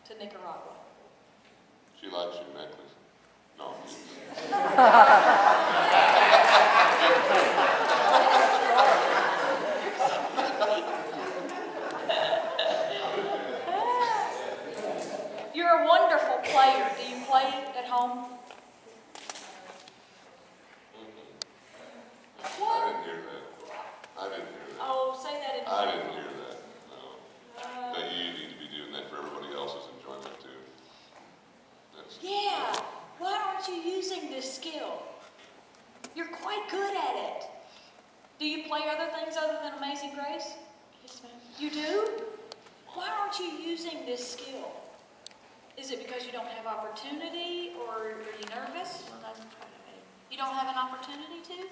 to Nicaragua? She likes your necklace. No. You're a wonderful player. Do you play at home? What? I didn't hear that. Oh, say that in I didn't hear that. No. That you need to be doing that for everybody else's enjoyment too. Yeah. Why aren't you using this skill? You're quite good at it. Do you play other things other than Amazing Grace? Yes, ma'am. You do? Why aren't you using this skill? Is it because you don't have opportunity, or are you nervous? You don't have an opportunity to?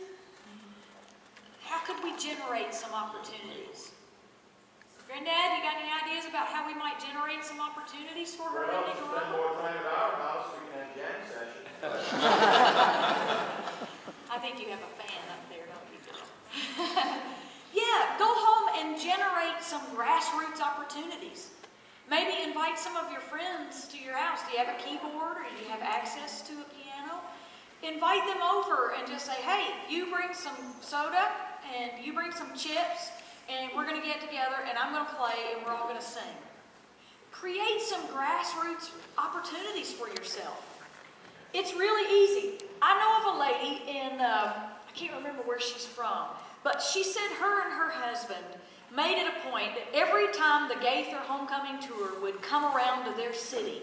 How could we generate some opportunities? Granddad, you got any ideas about how we might generate some opportunities for her? Well, spend more time at our house, we can have jam sessions. I think you have a fan up there, don't you, Bill? Yeah, go home and generate some grassroots opportunities. Maybe invite some of your friends to your house. Do you have a keyboard, or do you have access to a piano? Invite them over and just say, hey, you bring some soda and you bring some chips, and we're going to get together and I'm going to play and we're all going to sing. Create some grassroots opportunities for yourself. It's really easy. I know of a lady in, I can't remember where she's from, but she said her and her husband made it a point that every time the Gaither Homecoming Tour would come around to their city,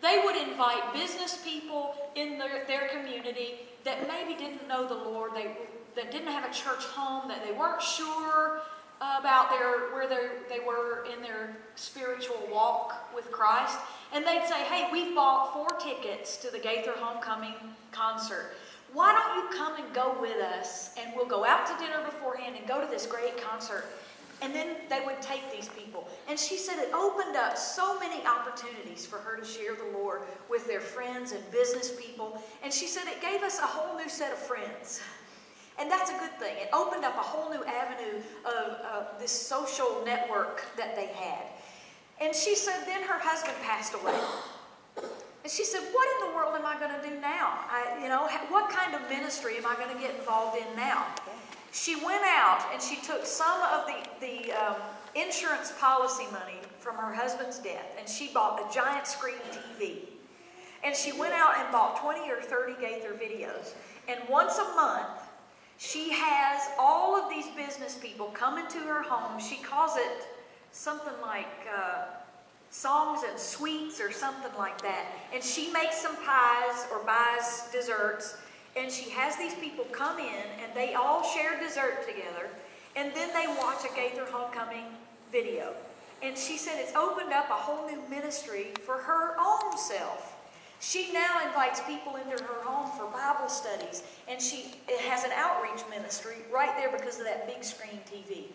they would invite business people in their community that maybe didn't know the Lord, that didn't have a church home, that they weren't sure about where they were in their spiritual walk with Christ. And they'd say, hey, we've bought 4 tickets to the Gaither Homecoming concert. Why don't you come and go with us, and we'll go out to dinner beforehand and go to this great concert. And then they would take these people. And she said it opened up so many opportunities for her to share the Lord with their friends and business people. And she said it gave us a whole new set of friends. And that's a good thing. It opened up a whole new avenue of this social network that they had. And she said then her husband passed away. And she said, what in the world am I going to do now? What kind of ministry am I going to get involved in now? She went out and she took some of the insurance policy money from her husband's death, and she bought a giant screen TV. And she went out and bought 20 or 30 Gaither videos. And once a month, she has all of these business people come into her home. She calls it something like songs and sweets or something like that. And she makes some pies or buys desserts. And she has these people come in and they all share dessert together. And then they watch a Gaither Homecoming video. And she said it's opened up a whole new ministry for her own self. She now invites people into her home for Bible studies. And she has an outreach ministry right there because of that big screen TV.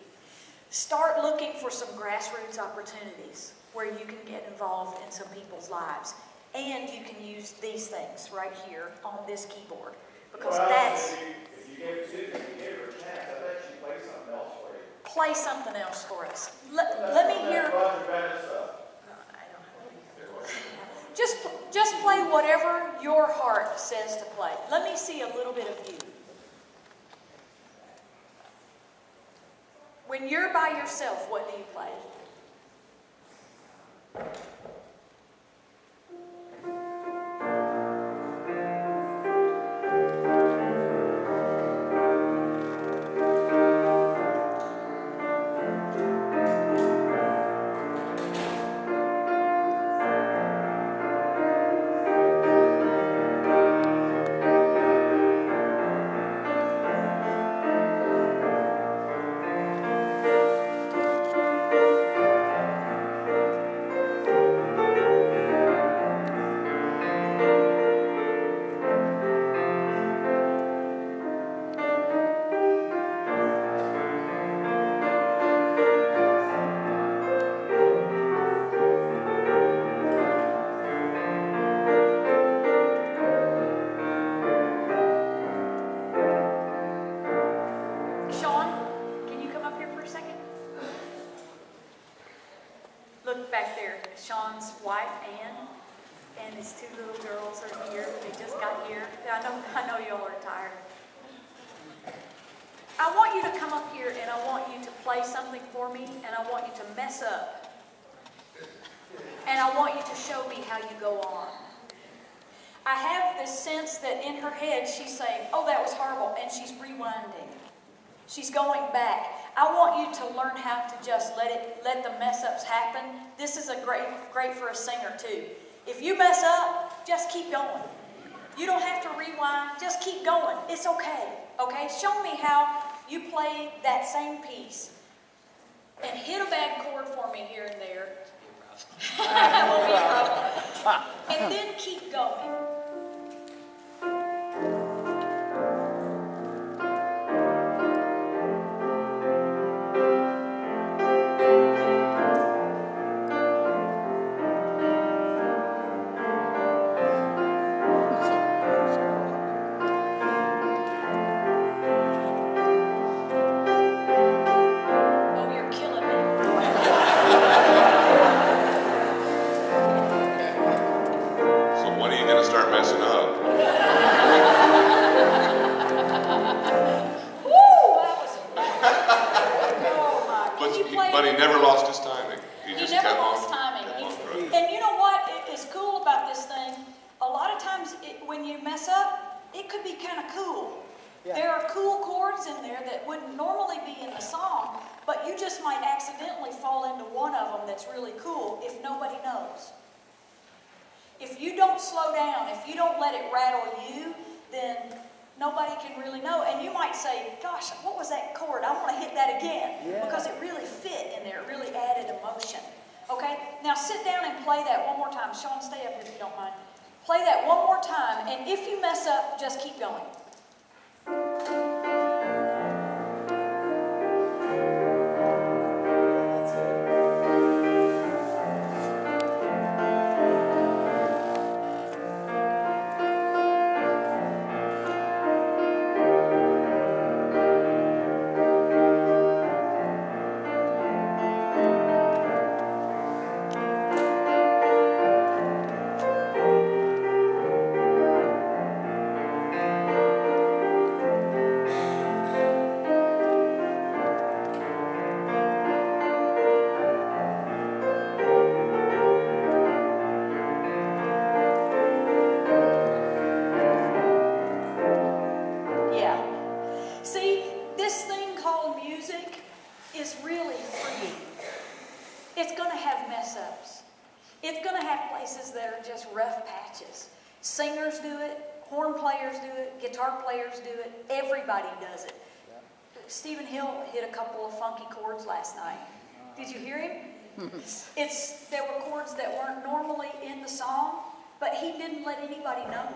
Start looking for some grassroots opportunities where you can get involved in some people's lives. And you can use these things right here on this keyboard. Because that's... If you gave her a chance, I bet she'd play something else for you. Play something else for us. Let me hear... Just play whatever your heart says to play. Let me see a little bit of you. When you're by yourself, what do you play? Sean's wife, Ann, and his two little girls are here. They just got here. I know y'all are tired. I want you to come up here and I want you to play something for me, and I want you to mess up. And I want you to show me how you go on. I have this sense that in her head she's saying, oh, that was horrible, and she's rewinding. She's going back. I want you to learn how to just let the mess ups happen. This is great for a singer too. If you mess up, just keep going. You don't have to rewind, just keep going. It's okay, okay? Show me how you play that same piece. And hit a bad chord for me here and there. Will be rough. And then keep going. But he never lost his timing. He never lost timing. And you know what is cool about this thing? A lot of times when you mess up, it could be kind of cool. Yeah. There are cool chords in there that wouldn't normally be in the song, but you just might accidentally fall into one of them that's really cool if nobody knows. If you don't slow down, if you don't let it rattle you, then nobody can really know. And you might say, gosh, what was that chord? I want to hit that again, because it really fit in there. It really added emotion. Okay? Now sit down and play that one more time. Sean, stay up here if you don't mind. Play that one more time, and if you mess up, just keep going. Singers do it, horn players do it, guitar players do it, everybody does it. Stephen Hill hit a couple of funky chords last night. Did you hear him? There were chords that weren't normally in the song, but he didn't let anybody know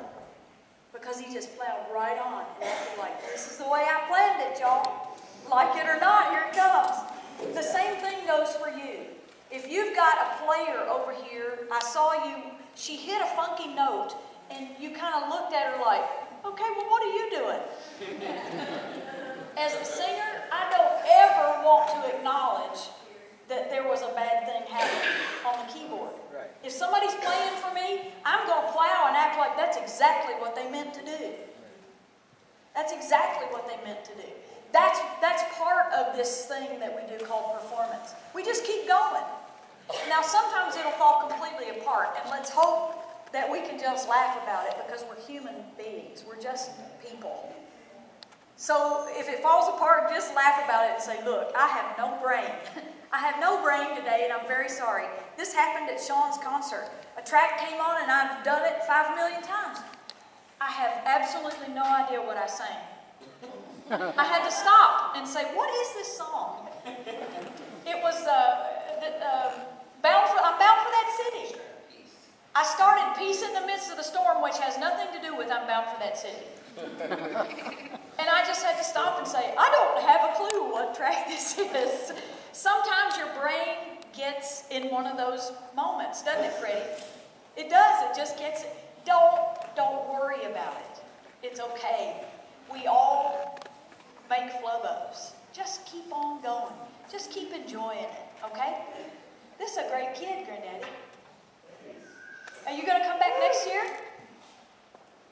because he just plowed right on. And acted like, this is the way I planned it, y'all. Like it or not, here it comes. The same thing goes for you. If you've got a player over here, I saw you, she hit a funky note, and you kind of looked at her like, okay, well, what are you doing? As the singer, I don't ever want to acknowledge that there was a bad thing happening on the keyboard. Right. If somebody's playing for me, I'm going to plow and act like that's exactly what they meant to do. That's exactly what they meant to do. That's part of this thing that we do called performance. We just keep going. Now, sometimes it'll fall completely apart, and let's hope that we can just laugh about it because we're human beings. We're just people. So if it falls apart, just laugh about it and say, look, I have no brain. I have no brain today, and I'm very sorry. This happened at Sean's concert. A track came on, and I've done it 5 million times. I have absolutely no idea what I sang. I had to stop and say, what is this song? It was I'm Bound for That City. I started Peace in the Midst of the Storm, which has nothing to do with I'm Bound for That City. And I just had to stop and say, I don't have a clue what track this is. Sometimes your brain gets in one of those moments, doesn't it, Freddie? It does. It just gets it. Don't worry about it. It's okay. We all make flubos. Just keep on going. Just keep enjoying it, okay? This is a great kid, Granddaddy. this year?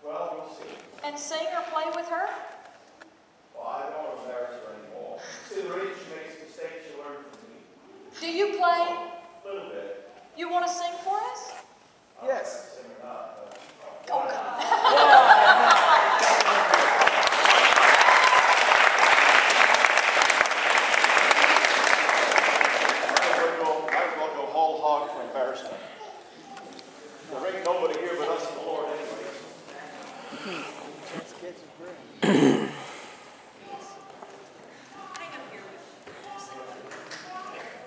Well, we'll see. And sing or play with her? Well, I don't embarrass her anymore. See, the reason she makes mistakes, she learns from me. Do you play? A little bit. You want to sing for us? Yes. Sing or not. Oh, God. Might as well go whole hog for embarrassment. There ain't nobody here but us and the Lord anyway.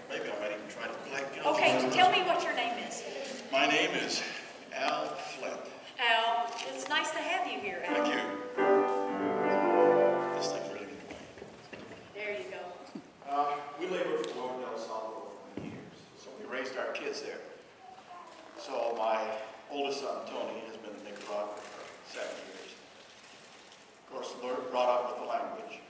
Maybe I might even try to play. Okay, tell me what your name is. My name is Al Flett. Al, it's nice to have you here, Al. Thank you. This thing's really good to play. There you go. We labored for the Lord in El Salvador for many years. So we raised our kids there. So my oldest son, Tony, has been in Nicaragua for 7 years. Of course, brought up with the language.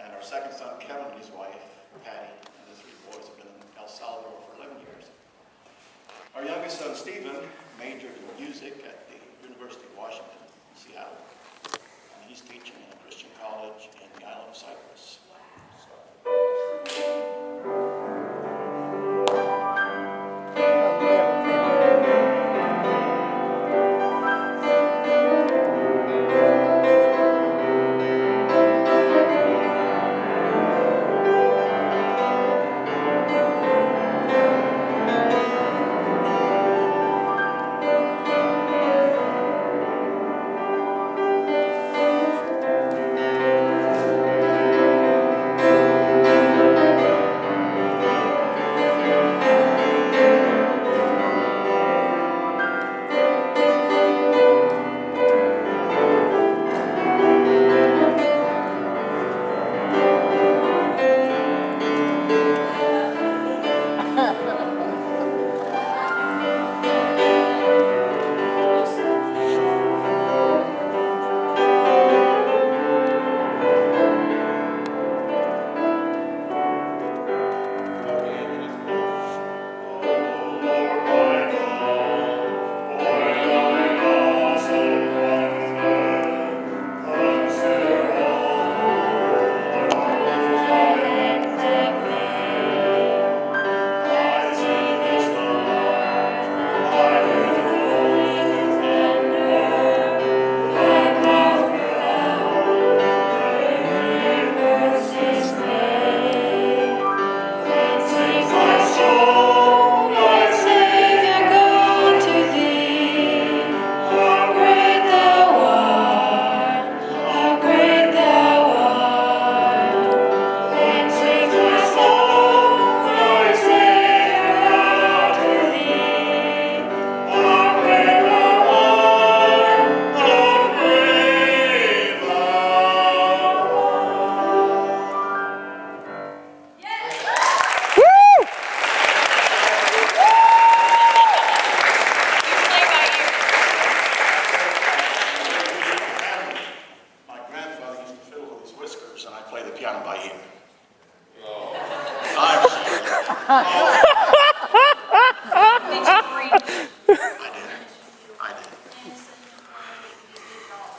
And our second son, Kevin, and his wife, Patty, and the 3 boys have been in El Salvador for 11 years. Our youngest son, Stephen, majored in music at the University of Washington in Seattle. And he's teaching in a Christian college in the island of Cyprus.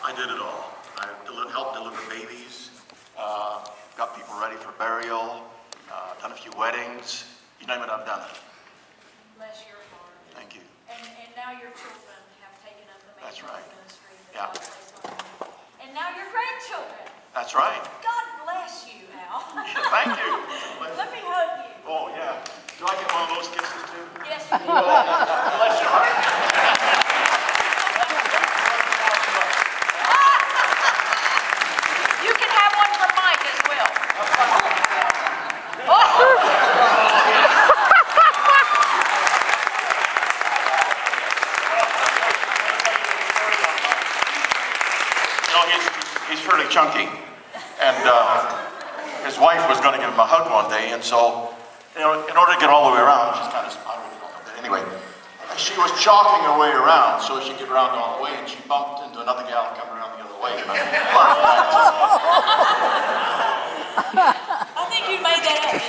I did it all. I helped deliver babies, got people ready for burial, done a few weddings. You name it, I've done it. Bless your heart. Thank you. And now your children have taken up the That's mantle right. of ministry. Yeah. God placed on you. And now your grandchildren. That's right. God bless you, Al. Thank you. Let me hug you. Oh, yeah. Do I get one of those kisses too? Yes, you do. Bless your heart. You can have one from Mike as well. You know, he's fairly chunky, and his wife was going to give him a hug one day, and so, you know, in order to get all the way around, she's kind of, I don't know, but anyway, she was chalking her way around so she could get around all the way, and she bumped into another gal coming around the other way. I think you made that up.